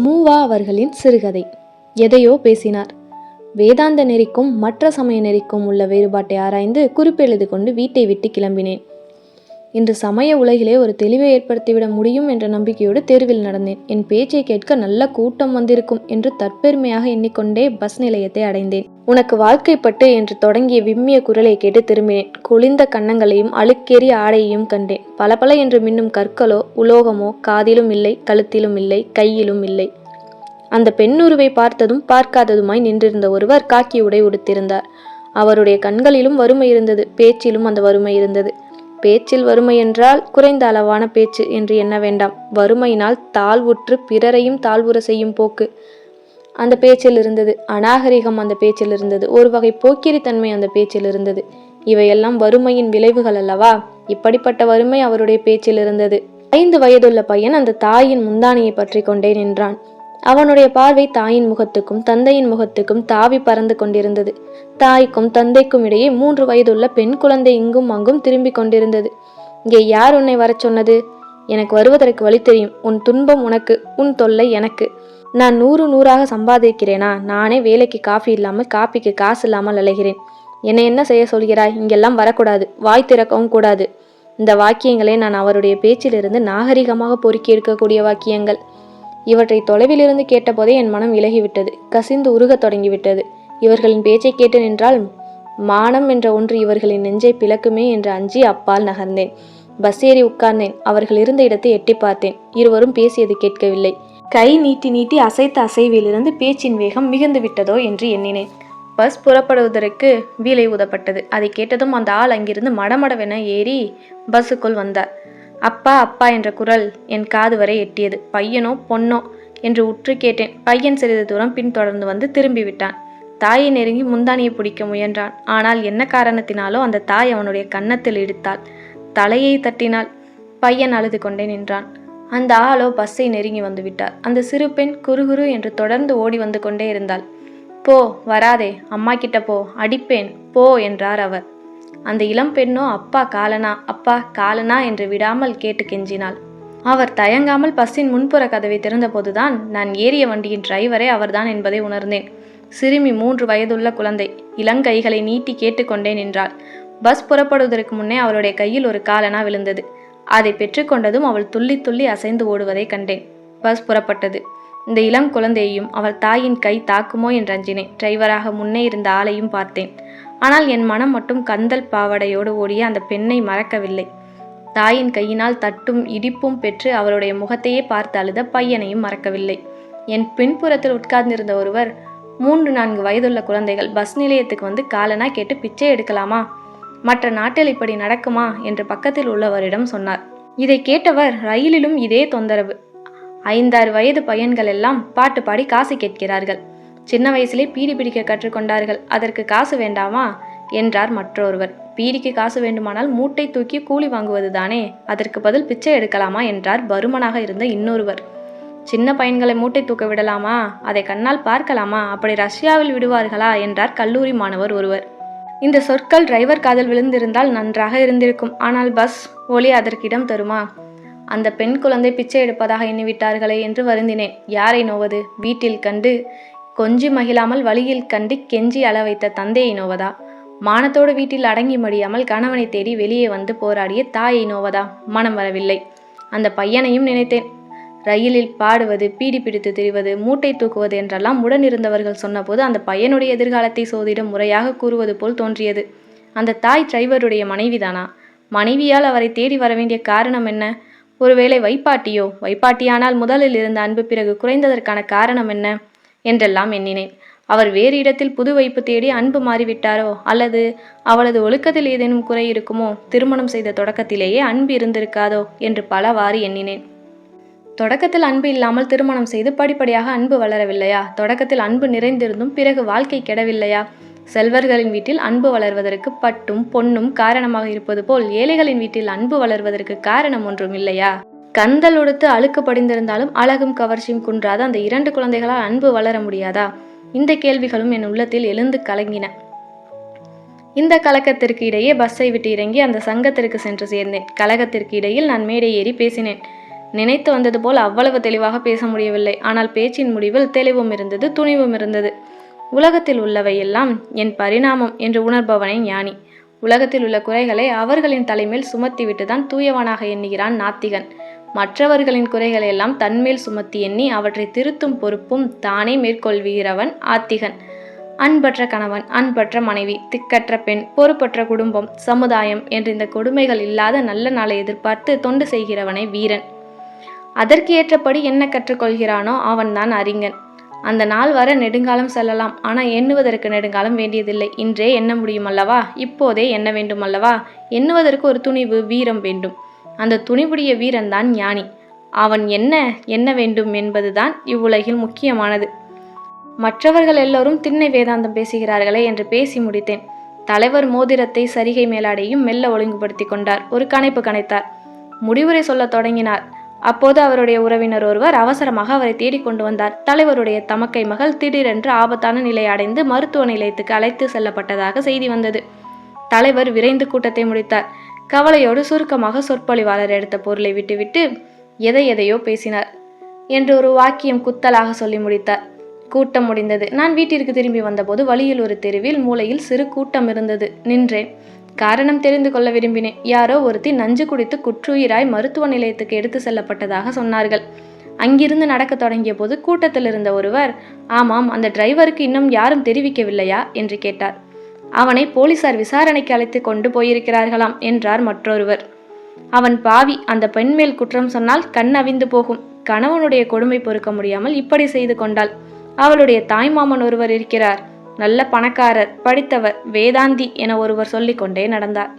மூவா அவர்களின் சிறுகதை. எதையோ பேசினார். வேதாந்த நெறிக்கும் மற்ற சமய நெறிக்கும் உள்ள வேறுபாட்டை ஆராய்ந்து குறிப்பெழுது கொண்டு வீட்டை விட்டு கிளம்பினேன். இன்று சமய உலகிலே ஒரு தெளிவை ஏற்படுத்திவிட முடியும் என்ற நம்பிக்கையோடு தேர்வில் நடந்தேன். என் பேச்சை கேட்க நல்ல கூட்டம் வந்திருக்கும் என்று தற்பெருமையாக எண்ணிக்கொண்டே பஸ் நிலையத்தை அடைந்தேன். உனக்கு வாழ்க்கைப்பட்டு என்று தொடங்கிய விம்மிய குரலை கேட்டு திரும்பினேன். குளிர்ந்த கன்னங்களையும் அழுக்கேறிய ஆடையையும் கண்டேன். பலபல என்று மின்னும் கற்களோ உலோகமோ காதிலும் இல்லை, கழுத்திலும் இல்லை, கையிலும் இல்லை. அந்த பெண்ணுருவை பார்த்ததும் பார்க்காததுமாய் நின்றிருந்த ஒருவர் காக்கி உடை உடுத்திருந்தார். அவருடைய கண்களிலும் வறுமை இருந்தது, பேச்சிலும் அந்த வறுமை இருந்தது. பேச்சில் வறுமை என்றால் குறைந்த அளவான பேச்சு என்று எண்ண வேண்டாம். வறுமையினால் தாழ்வுற்று பிறரையும் தாழ்வுற செய்யும் போக்கு அந்த பேச்சில் இருந்தது. அநாகரிகம் அந்த பேச்சில் இருந்தது. ஒரு வகை போக்கிரித்தன்மை அந்த பேச்சில் இருந்தது. இவையெல்லாம் வறுமையின் விளைவுகள் அல்லவா? இப்படிப்பட்ட வறுமை அவருடைய பேச்சில் இருந்தது. 5 வயதுள்ள பையன் அந்த தாயின் முந்தானையை பற்றி கொண்டே நின்றான். அவனுடைய பார்வை தாயின் முகத்துக்கும் தந்தையின் முகத்துக்கும் தாவி பறந்து கொண்டிருந்தது. தாய்க்கும் தந்தைக்கும் இடையே 3 வயதுள்ள பெண் குழந்தை இங்கும் அங்கும் திரும்பி கொண்டிருந்தது. இங்கே யார் உன்னை வரச் சொன்னது? எனக்கு வருவதற்கு வழி தெரியும். உன் துன்பம் உனக்கு, உன் தொல்லை எனக்கு. நான் 100 சம்பாதிக்கிறேனா? நானே வேலைக்கு காஃபி இல்லாமல் காப்பிக்கு காசு இல்லாமல் அலைகிறேன். என்னை என்ன செய்ய சொல்கிறாய்? இங்கெல்லாம் வரக்கூடாது, வாய் திறக்கவும் கூடாது. இந்த வாக்கியங்களே நான் அவருடைய பேச்சிலிருந்து நாகரிகமாக பொறுக்கி எடுக்கக்கூடிய வாக்கியங்கள். இவற்றை தொலைவிலிருந்து கேட்டபோதே என் மனம் இலகிவிட்டது, கசிந்து உருகத் தொடங்கிவிட்டது. இவர்களின் பேச்சை கேட்டு நின்றால் மானம் என்ற ஒன்று இவர்களின் நெஞ்சை பிளக்குமே என்று அஞ்சி அப்பால் நகர்ந்தேன். பஸ் ஏறி உட்கார்ந்தேன். அவர்கள் இருந்த இடத்தை எட்டி பார்த்தேன். இருவரும் பேசியது கேட்கவில்லை. கை நீட்டி நீட்டி அசைத்த அசைவிலிருந்து பேச்சின் வேகம் மிகுந்து விட்டதோ என்று எண்ணினேன். பஸ் புறப்படுவதற்கு வீலை ஊதப்பட்டது. அதை கேட்டதும் அந்த ஆள் அங்கிருந்து மடமடவென ஏறி பஸ்ஸுக்குள் வந்தார். அப்பா அப்பா என்ற குரல் என் காது வரை எட்டியது. பையனோ பொன்னோ என்று உற்று கேட்டேன். பையன் சிறிது தூரம் பின்தொடர்ந்து வந்து திரும்பி விட்டான். தாயை நெருங்கி முந்தானியை பிடிக்க முயன்றான். ஆனால் என்ன காரணத்தினாலோ அந்த தாய் அவனுடைய கன்னத்தில் இடித்தாள். தலையை தட்டினாள். பையன் அழுது கொண்டே நின்றான். அந்த ஆளோ பஸ்ஸை நெருங்கி வந்து விட்டார். அந்த சிறு பெண் குறுகுறு என்று தொடர்ந்து ஓடி வந்து கொண்டே இருந்தாள். போ, வராதே, அம்மா கிட்ட போ, அடிப்பேன், போ என்றார் அவர். அந்த இளம் பெண்ணோ அப்பா காலனா, அப்பா காலனா என்று விடாமல் கேட்டு கெஞ்சினாள். அவர் தயங்காமல் பஸ்ஸின் முன்புற கதவை திறந்தபோதுதான் நான் ஏறிய வண்டியின் டிரைவரே அவர்தான் என்பதை உணர்ந்தேன். சிறுமி 3 வயதுள்ள குழந்தை இளங்கைகளை நீட்டி கேட்டுக்கொண்டே நின்றாள். பஸ் புறப்படுவதற்கு முன்னே அவளுடைய கையில் ஒரு காலனா விழுந்தது. அதை பெற்றுக்கொண்டதும் அவள் துள்ளி துள்ளி அசைந்து ஓடுவதை கண்டேன். பஸ் புறப்பட்டது. இந்த இளம் குழந்தையையும் அவள் தாயின் கை தாக்குமோ என்று அஞ்சினேன். டிரைவராக முன்னே இருந்த ஆளையும் பார்த்தேன். ஆனால் என் மனம் மட்டும் கந்தல் பாவடையோடு ஓடிய அந்த பெண்ணை மறக்கவில்லை. தாயின் கையினால் தட்டும் இடிப்பும் பெற்று அவளுடைய முகத்தையே பார்த்து அழுத பையனையும் மறக்கவில்லை. என் பின்புறத்தில் உட்கார்ந்திருந்த ஒருவர், 3-4 வயதுள்ள குழந்தைகள் பஸ் நிலையத்துக்கு வந்து காலனா கேட்டு பிச்சை எடுக்கலாமா? மற்ற நாட்டில் இப்படி நடக்குமா என்று பக்கத்தில் உள்ளவரிடம் சொன்னார். இதை கேட்டவர், ரயிலிலும் இதே தொந்தரவு. 5-6 வயது பையன்கள் எல்லாம் பாட்டு பாடி காசு கேட்கிறார்கள். சின்ன வயசிலே பீடி பிடிக்க கற்றுக்கொண்டார்கள். அதற்கு காசு வேண்டாமா என்றார் மற்றொருவர். பீடிக்கு காசு வேண்டுமானால் மூட்டை தூக்கி கூலி வாங்குவது தானே, அதற்கு பதில் பிச்சை எடுக்கலாமா என்றார் பருமனாக இருந்த இன்னொருவர். சின்ன பையன்களை மூட்டை தூக்க விடலாமா? அதை கண்ணால் பார்க்கலாமா? அப்படி ரஷ்யாவில் விடுவார்களா என்றார் கல்லூரி மாணவர் ஒருவர். இந்த சொற்கள் டிரைவர் காதில் விழுந்திருந்தால் நன்றாக இருந்திருக்கும். ஆனால் பஸ் ஒலி அதற்கு இடம் தருமா? அந்த பெண் குழந்தை பிச்சை எடுப்பதாக எண்ணிவிட்டார்களே என்று வருந்தினேன். யாரை நோவது? வீட்டில் கண்டு கொஞ்சி மகிழாமல் வழியில் கண்டு கெஞ்சி அள வைத்த தந்தையை நோவதா? மானத்தோடு வீட்டில் அடங்கி மடியாமல் கணவனை தேடி வெளியே வந்து போராடிய தாயை நோவதா? மனம் வரவில்லை. அந்த பையனையும் நினைத்தேன். ரயிலில் பாடுவது, பீடி பிடித்து திரிவது, மூட்டை தூக்குவது என்றெல்லாம் உடனிருந்தவர்கள் சொன்னபோது அந்த பையனுடைய எதிர்காலத்தை சோதிடம் முறையாக கூறுவது போல் தோன்றியது. அந்த தாய் டிரைவருடைய மனைவிதானா? மனைவியால் அவரை தேடி வரவேண்டிய காரணம் என்ன? ஒருவேளை வைப்பாட்டியோ? வைப்பாட்டியானால் முதலில் இருந்த அன்பு பிறகு குறைந்ததற்கான காரணம் என்ன என்றெல்லாம் எண்ணினேன். அவர் வேறு இடத்தில் புது வைப்பு தேடி அன்பு மாறிவிட்டாரோ? அல்லது அவளது ஒழுக்கத்தில் ஏதேனும் குறை இருக்குமோ? திருமணம் செய்த தொடக்கத்திலேயே அன்பு இருந்திருக்காதோ என்று பலவாறு எண்ணினேன். தொடக்கத்தில் அன்பு இல்லாமல் திருமணம் செய்து படிப்படியாக அன்பு வளரவில்லையா? தொடக்கத்தில் அன்பு நிறைந்திருந்தும் பிறகு வாழ்க்கை கெடவில்லையா? செல்வர்களின் வீட்டில் அன்பு வளர்வதற்கு பட்டும் பொன்னும் காரணமாக இருப்பது போல் ஏழைகளின் வீட்டில் அன்பு வளர்வதற்கு காரணம் ஒன்றும் இல்லையா? கந்தல் உடுத்து அழுக்கு படிந்திருந்தாலும் அழகும் கவர்ச்சியும் குன்றாத அந்த 2 குழந்தைகளால் அன்பு வளர முடியாதா? இந்த கேள்விகளும் என் உள்ளத்தில் எழுந்து கலங்கின. இந்த கலக்கத்திற்கு இடையே பஸ்ஸை விட்டு இறங்கி அந்த சங்கத்திற்கு சென்று சேர்ந்தேன். கலகத்திற்கு இடையில் நான் மேடை ஏறி பேசினேன். நினைத்து வந்தது போல் அவ்வளவு தெளிவாக பேச முடியவில்லை. ஆனால் பேச்சின் முடிவில் தெளிவும் இருந்தது, துணிவும் இருந்தது. உலகத்தில் உள்ளவை எல்லாம் என் பரிணாமம் என்று உணர்பவனே ஞானி. உலகத்தில் உள்ள குறைகளை அவர்களின் தலைமேல் சுமத்திவிட்டுதான் தூயவனாக எண்ணுகிறான் நாத்திகன். மற்றவர்களின் குறைகளை எல்லாம் தன்மேல் சுமத்தி எண்ணி அவற்றை திருத்தும் பொறுப்பும் தானே மேற்கொள்கிறவன் ஆத்திகன். அன்பற்ற கணவன், அன்பற்ற மனைவி, திக்கற்ற பெண், பொறுப்பற்ற குடும்பம், சமுதாயம் என்று இந்த கொடுமைகள் இல்லாத நல்ல நாளை எதிர்பார்த்து தொண்டு செய்கிறவனே வீரன். அதற்கு ஏற்றபடி என்ன கற்றுக்கொள்கிறானோ அவன்தான் அறிஞன். அந்த நாள் வர நெடுங்காலம் செல்லலாம். ஆனால் எண்ணுவதற்கு நெடுங்காலம் வேண்டியதில்லை. இன்றே எண்ண முடியும் அல்லவா? இப்போதே எண்ண வேண்டும் அல்லவா? எண்ணுவதற்கு ஒரு துணிவு, வீரம் வேண்டும். அந்த துணிவுடைய வீரன் தான் ஞானி. அவன் என்ன வேண்டும் என்பதுதான் இவ்வுலகில் முக்கியமானது. மற்றவர்கள் எல்லோரும் திண்ணை வேதாந்தம் பேசுகிறார்களே என்று பேசி முடித்தேன். தலைவர் மோதிரத்தை சரிகை மேலாடையும் மெல்ல ஒழுங்குபடுத்தி கொண்டார். ஒரு கணைப்பு கணைத்தார். முடிவுரை சொல்ல தொடங்கினார். அப்போது அவருடைய உறவினர் ஒருவர் அவசரமாக அவரை தேடிக்கொண்டு வந்தார். தலைவருடைய தமக்கை மகள் திடீரென்று ஆபத்தான நிலை அடைந்து மருத்துவ நிலையத்துக்கு அழைத்து செல்லப்பட்டதாக செய்தி வந்தது. தலைவர் விரைந்து கூட்டத்தை முடித்தார். கவலையோடு சுருக்கமாக சொற்பொழிவாளர் எடுத்த பொருளை விட்டுவிட்டு எதையோ பேசினார் என்று ஒரு வாக்கியம் குத்தலாக சொல்லி முடித்தார். கூட்டம் முடிந்தது. நான் வீட்டிற்கு திரும்பி வந்தபோது வழியில் ஒரு தெருவில் மூலையில் சிறு கூட்டம் இருந்தது. நின்றேன். காரணம் தெரிந்து கொள்ள விரும்பினேன். யாரோ ஒருத்தி நஞ்சு குடித்து குற்றுயிராய் மருத்துவ நிலையத்துக்கு எடுத்து செல்லப்பட்டதாக சொன்னார்கள். அங்கிருந்து நடக்க தொடங்கிய போது கூட்டத்தில் இருந்த ஒருவர், ஆமாம், அந்த டிரைவருக்கு இன்னும் யாரும் தெரிவிக்கவில்லையா என்று கேட்டார். அவனை போலீசார் விசாரணைக்கு அழைத்து கொண்டு போயிருக்கிறார்களாம் என்றார் மற்றொருவர். அவன் பாவி, அந்த பெண் மேல் குற்றம் சொன்னால் கண் அவிந்து போகும். கணவனுடைய கொடுமை பொறுக்க முடியாமல் இப்படி செய்து கொண்டாள். அவளுடைய தாய்மாமன் ஒருவர் இருக்கிறார், நல்ல பணக்காரர், படித்தவர், வேதாந்தி என ஒருவர் சொல்லிக்கொண்டே நடந்தார்.